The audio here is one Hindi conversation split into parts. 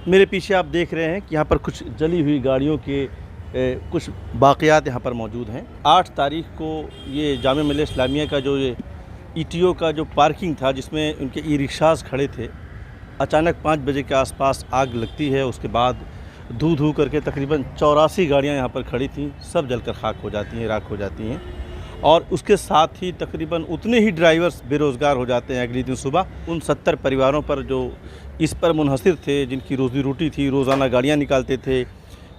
मेरे पीछे आप देख रहे हैं कि यहाँ पर कुछ जली हुई गाड़ियों के कुछ बाक़ियात यहाँ पर मौजूद हैं। 8 तारीख को ये जामे मिल्लत इस्लामिया का जो ये ईटीओ का जो पार्किंग था, जिसमें उनके ई रिक्शाज़ खड़े थे, अचानक 5 बजे के आसपास आग लगती है। उसके बाद धू धू करके तकरीबन 84 गाड़ियाँ यहाँ पर खड़ी थीं, सब जलकर खाक हो जाती हैं, राख हो जाती हैं। और उसके साथ ही तकरीबन उतने ही ड्राइवर्स बेरोज़गार हो जाते हैं अगले दिन सुबह। उन 70 परिवारों पर जो इस पर मुनहसिर थे, जिनकी रोज़ी रोटी थी, रोज़ाना गाड़ियाँ निकालते थे,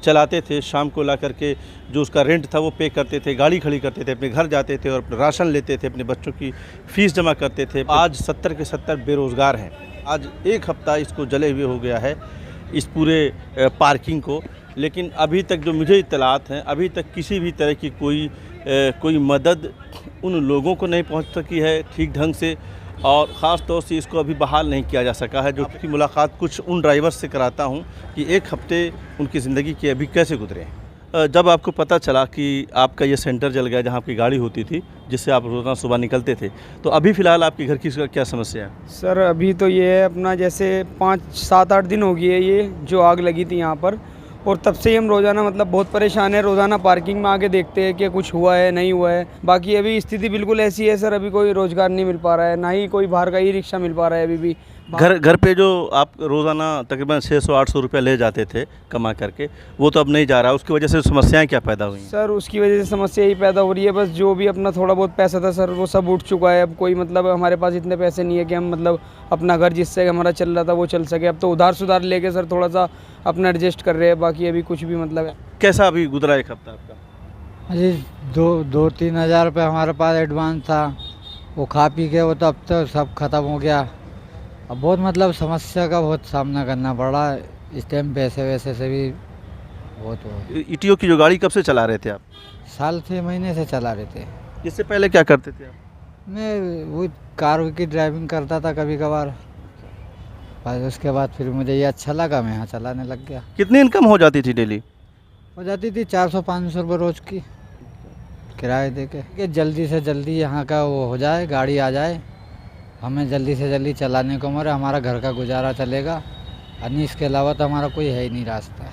चलाते थे, शाम को ला करके जो उसका रेंट था वो पे करते थे, गाड़ी खड़ी करते थे, अपने घर जाते थे और राशन लेते थे, अपने बच्चों की फ़ीस जमा करते थे। आज 70 के 70 बेरोज़गार हैं। आज 1 हफ़्ता इसको जले हुए हो गया है, इस पूरे पार्किंग को। लेकिन अभी तक जो मुझे इत्तलात हैं, अभी तक किसी भी तरह की कोई मदद उन लोगों को नहीं पहुंच सकी है ठीक ढंग से, और ख़ास तौर से इसको अभी बहाल नहीं किया जा सका है। जो कि मुलाकात कुछ उन ड्राइवर्स से कराता हूं कि 1 हफ़्ते उनकी ज़िंदगी के अभी कैसे गुजरे हैं। जब आपको पता चला कि आपका ये सेंटर जल गया जहां आपकी गाड़ी होती थी, जिससे आप रोज़ाना सुबह निकलते थे, तो अभी फ़िलहाल आपके घर की क्या समस्या है? सर अभी तो ये है अपना, जैसे 5, 7, 8 दिन हो गई है ये जो आग लगी थी यहाँ पर, और तब से ही हम रोज़ाना मतलब बहुत परेशान है। रोज़ाना पार्किंग में आके देखते हैं कि कुछ हुआ है नहीं हुआ है। बाकी अभी स्थिति बिल्कुल ऐसी है सर, अभी कोई रोज़गार नहीं मिल पा रहा है, ना ही कोई बाहर का ई रिक्शा मिल पा रहा है अभी भी। घर पे जो आप रोज़ाना तकरीबन 600-800 रुपये ले जाते थे कमा करके, वो तो अब नहीं जा रहा। उसकी वजह से समस्याएं क्या पैदा हुई? सर उसकी वजह से समस्या ही पैदा हो रही है, बस जो भी अपना थोड़ा बहुत पैसा था सर वो सब उठ चुका है। अब कोई मतलब हमारे पास इतने पैसे नहीं है कि हम मतलब अपना घर जिससे हमारा चल रहा था वो चल सके। अब तो उधार सुधार लेके सर थोड़ा सा अपना एडजस्ट कर रहे हैं, बाकी अभी कुछ भी मतलब है। कैसा अभी गुजरा 1 हफ़्ता आपका? अजी 2-3 हज़ार रुपये हमारे पास एडवांस था, वो खा पी के वो तो अब तो सब ख़त्म हो गया। अब बहुत मतलब समस्या का बहुत सामना करना पड़ रहा है इस टाइम। पैसे वैसे से भी बहुत हो। ईटीओ की जो गाड़ी कब से चला रहे थे आप? साल 6 महीने से चला रहे थे। इससे पहले क्या करते थे आप? मैं वो कार की ड्राइविंग करता था कभी कभार, बस उसके बाद फिर मुझे ये अच्छा लगा, मैं यहाँ चलाने लग गया। कितनी इनकम हो जाती थी डेली? हो जाती थी 400-500 रुपये रोज़ की किराए दे के, कि जल्दी से जल्दी यहाँ का वो हो जाए, गाड़ी आ जाए, हमें जल्दी से जल्दी चलाने को मरे, हमारा घर का गुजारा चलेगा, यानी इसके अलावा तो हमारा कोई है ही नहीं रास्ता।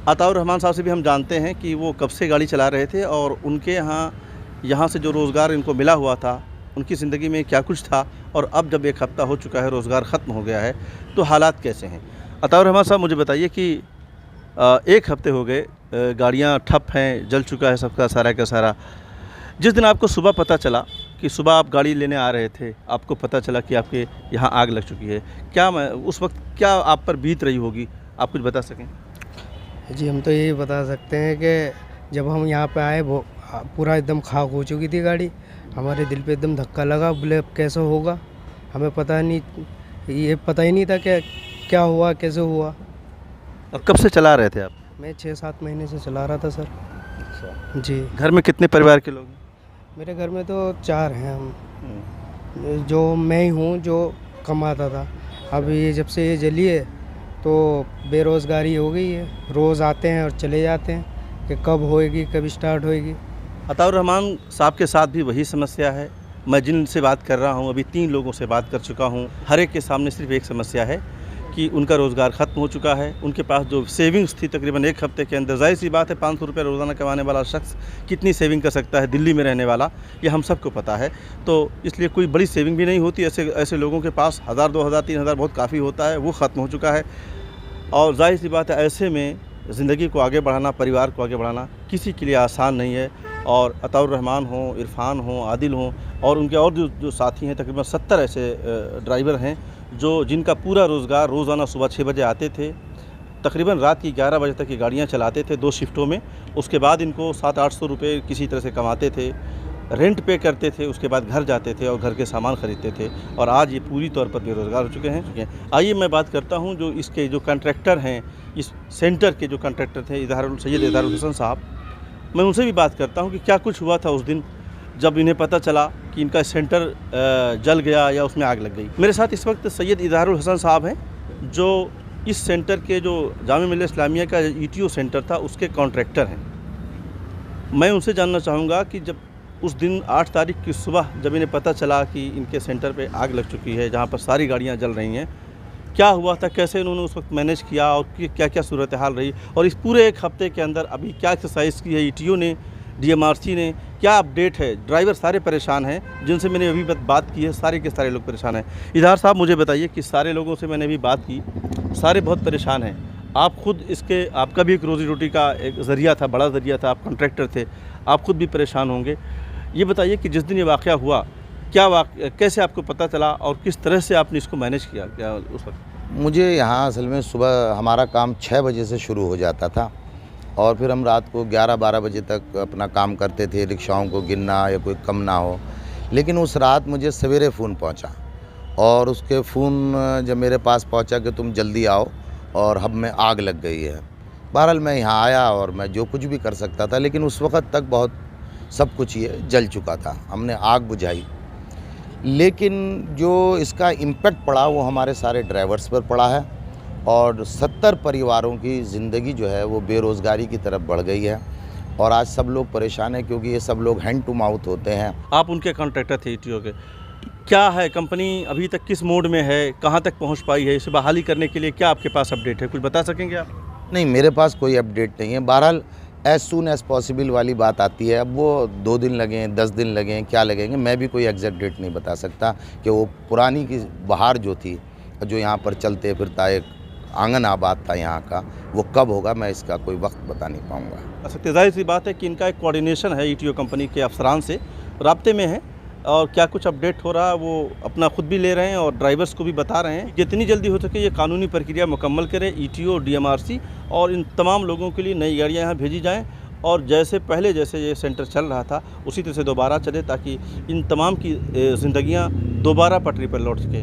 अताउर रहमान साहब से भी हम जानते हैं कि वो कब से गाड़ी चला रहे थे और उनके यहाँ से जो रोज़गार इनको मिला हुआ था, उनकी ज़िंदगी में क्या कुछ था, और अब जब 1 हफ़्ता हो चुका है, रोज़गार ख़त्म हो गया है, तो हालात कैसे हैं? अताउर रहमान साहब मुझे बताइए कि 1 हफ़्ते हो गए, गाड़ियाँ ठप हैं, जल चुका है सबका सारा का सारा। जिस दिन आपको सुबह पता चला कि सुबह आप गाड़ी लेने आ रहे थे, आपको पता चला कि आपके यहाँ आग लग चुकी है, उस वक्त क्या आप पर बीत रही होगी? आप कुछ बता सकें? जी हम तो यही बता सकते हैं कि जब हम यहाँ पे आए वो पूरा एकदम खाक हो चुकी थी गाड़ी। हमारे दिल पे एकदम धक्का लगा, बोले अब कैसे होगा, हमें पता ही नहीं था कि क्या हुआ, कैसे हुआ। और कब से चला रहे थे आप? मैं 6-7 महीने से चला रहा था सर। अच्छा जी। घर में कितने परिवार के लोग हैं? मेरे घर में तो 4 हैं हम, जो मैं ही हूँ जो कमाता था। अब ये जब से ये जली है तो बेरोज़गारी हो गई है, रोज़ आते हैं और चले जाते हैं कि कब होएगी, कब स्टार्ट होएगी। अताउर रहमान साहब के साथ भी वही समस्या है। मैं जिनसे बात कर रहा हूँ, अभी 3 लोगों से बात कर चुका हूँ, हर एक के सामने सिर्फ एक समस्या है कि उनका रोज़गार ख़त्म हो चुका है। उनके पास जो सेविंग्स थी तकरीबन 1 हफ़्ते के अंदर, ज़ाहिर सी बात है 500 रुपये रोज़ाना कमाने वाला शख्स कितनी सेविंग कर सकता है, दिल्ली में रहने वाला, ये हम सबको पता है। तो इसलिए कोई बड़ी सेविंग भी नहीं होती। ऐसे लोगों के पास 1000, 2000, 3000 बहुत काफ़ी होता है, वो ख़त्म हो चुका है। और ज़ाहिर सी बात है ऐसे में ज़िंदगी को आगे बढ़ाना, परिवार को आगे बढ़ाना किसी के लिए आसान नहीं है। और अताउर रहमान हों, इरफान हों, आदिल हों, और उनके और जो साथी हैं, तकरीबन 70 ऐसे ड्राइवर हैं जिनका पूरा रोज़गार रोज़ाना सुबह 6 बजे आते थे, तकरीबन रात की 11 बजे तक ये गाड़ियाँ चलाते थे 2 शिफ्टों में। उसके बाद इनको 700-800 रुपये किसी तरह से कमाते थे, रेंट पे करते थे, उसके बाद घर जाते थे और घर के सामान ख़रीदते थे, और आज ये पूरी तौर पर बेरोज़गार हो चुके हैं। आइए मैं बात करता हूँ जो इसके जो कॉन्ट्रैक्टर हैं, इस सेंटर के जो कॉन्ट्रैक्टर थे सैयद इज़हारुल हसन साहब, मैं उनसे भी बात करता हूँ कि क्या कुछ हुआ था उस दिन जब इन्हें पता चला कि इनका सेंटर जल गया या उसमें आग लग गई। मेरे साथ इस वक्त सैयद इज़हारुल हसन साहब हैं, जो इस सेंटर के जो जामे मिल्लत इस्लामिया का ईटीओ सेंटर था उसके कॉन्ट्रैक्टर हैं। मैं उनसे जानना चाहूँगा कि जब उस दिन 8 तारीख की सुबह जब इन्हें पता चला कि इनके सेंटर पे आग लग चुकी है, जहाँ पर सारी गाड़ियाँ जल रही हैं, क्या हुआ था, कैसे उन्होंने उस वक्त मैनेज किया और क्या क्या सूरत हाल रही, और इस पूरे एक हफ्ते के अंदर अभी क्या एक्सरसाइज की है ईटीओ ने, डीएमआरसी ने, क्या अपडेट है। ड्राइवर सारे परेशान हैं जिनसे मैंने अभी बात की है, सारे के सारे लोग परेशान हैं। इधर साहब मुझे बताइए कि सारे लोगों से मैंने अभी बात की, सारे बहुत परेशान हैं। आप खुद इसके, आपका भी एक रोज़ी रोटी का एक ज़रिया था, बड़ा ज़रिया था, आप कॉन्ट्रैक्टर थे, आप खुद भी परेशान होंगे। ये बताइए कि जिस दिन ये वाक़या हुआ, कैसे आपको पता चला और किस तरह से आपने इसको मैनेज किया क्या उस वक्त? मुझे यहाँ असल में सुबह हमारा काम 6 बजे से शुरू हो जाता था और फिर हम रात को 11-12 बजे तक अपना काम करते थे, रिक्शाओं को गिनना या कोई कम ना हो। लेकिन उस रात मुझे सवेरे फ़ोन पहुँचा और उसके फ़ोन जब मेरे पास पहुँचा कि तुम जल्दी आओ और हब में आग लग गई है। बहरहाल मैं यहाँ आया और मैं जो कुछ भी कर सकता था, लेकिन उस वक़्त तक बहुत सब कुछ ये जल चुका था। हमने आग बुझाई, लेकिन जो इसका इम्पैक्ट पड़ा वो हमारे सारे ड्राइवर्स पर पड़ा है और 70 परिवारों की ज़िंदगी जो है वो बेरोज़गारी की तरफ बढ़ गई है और आज सब लोग परेशान हैं क्योंकि ये सब लोग हैंड टू माउथ होते हैं। आप उनके कॉन्ट्रैक्टर थे ईटीओ के, क्या है कंपनी अभी तक किस मोड में है, कहाँ तक पहुँच पाई है, इसे बहाली करने के लिए क्या आपके पास अपडेट है, कुछ बता सकेंगे आप? नहीं, मेरे पास कोई अपडेट नहीं है। बहरहाल एज़ सून एज़ पॉसिबल वाली बात आती है। अब वो 2 दिन लगें, 10 दिन लगें, क्या लगेंगे, मैं भी कोई एग्जैक्ट डेट नहीं बता सकता कि वो पुरानी की बहार जो थी, जो यहाँ पर चलते फिरता एक आंगन आबाद था यहाँ का, वो कब होगा मैं इसका कोई वक्त बता नहीं पाऊँगा। अच्छा, जाहिर सी बात है कि इनका एक कोऑर्डिनेशन है ईटीओ कंपनी के अफसरान से, राब्ते में है और क्या कुछ अपडेट हो रहा है वो अपना खुद भी ले रहे हैं और ड्राइवर्स को भी बता रहे हैं। जितनी जल्दी हो सके ये कानूनी प्रक्रिया मुकम्मल करें ईटीओ, डीएमआरसी और इन तमाम लोगों के लिए नई गाड़ियाँ यहाँ भेजी जाएँ और जैसे पहले जैसे ये सेंटर चल रहा था उसी तरह से दोबारा चले ताकि इन तमाम की ज़िंदगियाँ दोबारा पटरी पर लौट सकें।